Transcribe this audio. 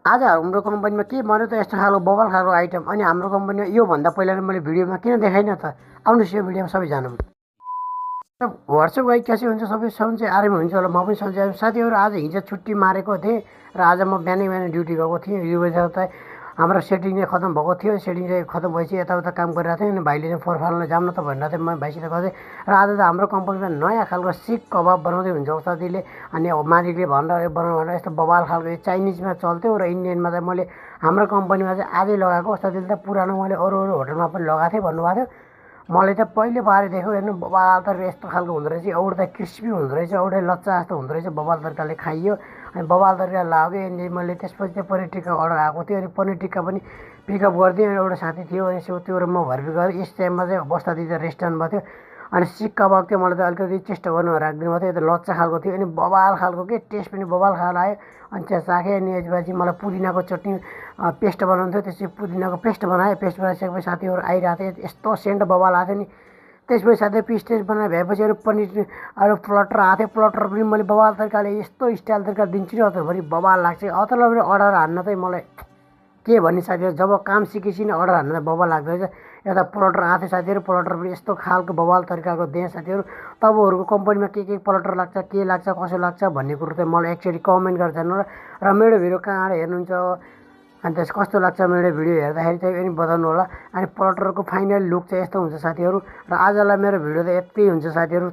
आज हाम्रो कम्पनीमा के बन्यो त यस्तो खालको बवाल खालको आइटम, अनि हाम्रो कम्पनीमा योभन्दा पहिला मैले भिडियोमा किन देखाइनँ त? आउनुहोस् यो भिडियोमा सबै जानौँ। व्हाट्सएप गाई कैसे हुन्छ? सबै सन्चै आरामै हुन्छ होला, म पनि सन्चै। साथीहरू आज हिजो छुट्टी मारेको थिएँ र आज म बिहानै ड्युटी गएको थिएँ। यो यताउता हाम्रो सेटिङ चाहिँ खतम भएको थियो, सेटिङ चाहिँ खतम भएपछि यताउता काम गरिरहेको थिएँ। अनि भाइले चाहिँ फोहोर फाल्न जाऊँ न त भनिरहेको थियो, म भाइसित गएँ। र आज त हाम्रो कम्पनीमा नयाँ खालको सिक कबाब बनाउँदै हुन्छ उस्तादीले, अनि मालिकले भनेर बनाउनु भनेर यस्तो बवाल खालको चाइनिजमा चल्थ्यो र इन्डियनमा चाहिँ मैले हाम्रो कम्पनीमा चाहिँ आजै लगाएको। उस्तादीले त पुरानो मैले अरू होटलमा पनि लगाएको थिएँ भन्नुभएको थियो। मलाई त पहिले पारे देख्यो, हेर्नु बवाल तरिका यस्तो खालको हुँदो रहेछ। एउटा त क्रिस्पी हुँदो रहेछ, एउटा लच्चा जस्तो हुँदो रहेछ। बवाल तरिकाले खाइयो, अनि बवाल तरिका लाग्यो। अनि मैले त्यसपछि चाहिँ पनिर टिक्का अर्डर आएको थियो, अनि पनिर टिक्का पनि पिकअप गरिदिएँ। एउटा साथी थियो, अनि त्यो र म घर गएर यस टाइममा चाहिँ बस्तादी चाहिँ रेस्टुरेन्ट भएको थियो। अनि सिक कबाब थियो, मलाई त अलिकति टेस्ट गर्नु राखिदिनु भएको थियो। त्यो लच्चा खालको थियो, अनि बवाल खालको के टेस्ट पनि बवाल खालको आयो। अनि त्यहाँ चाखेँ, अनि यसपछि मलाई पुदिनाको चटनी पेस्ट बनाउनु थियो। त्यसपछि पुदिनाको पेस्ट बनाएँ। पेस्ट बनाइसकेपछि साथीहरू आइरहेको थियो, यस्तो सेन्ट बवाल आएको थियो नि। त्यसपछि साथै पिस टेस्ट बनाए भएपछि अरू पनिर अरू प्लटर आएको थियो। प्लटर पनि मैले बवाल तरिकाले यस्तो स्टाइल तरिका दिन्छु नि अतभरि बवाल लाग्छ। अतलाई अर्डर हान्न चाहिँ मलाई के भन्ने साथीहरू, जब काम सिकेपछि नै अर्डर हान्न बवाल लाग्दो रहेछ। यता प्लटर आएको थियो साथीहरू, प्लटर पनि यस्तो खालको बवाल तरिकाको दिएँ साथीहरू। तपाईँहरूको कम्पनीमा के प्लटर लाग्छ, के लाग्छ, कसो लाग्छ भन्ने कुरो चाहिँ मलाई एकचोटि कमेन्ट गरेर जानु र मेरो भिडियो कहाँबाट हेर्नुहुन्छ, अनि त्यस कस्तो लाग्छ मेरो भिडियो हेर्दाखेरि चाहिँ पनि बताउनु होला। अनि प्लटरको फाइनल लुक चाहिँ यस्तो हुन्छ साथीहरू। र आजलाई मेरो भिडियो त यति हुन्छ साथीहरू।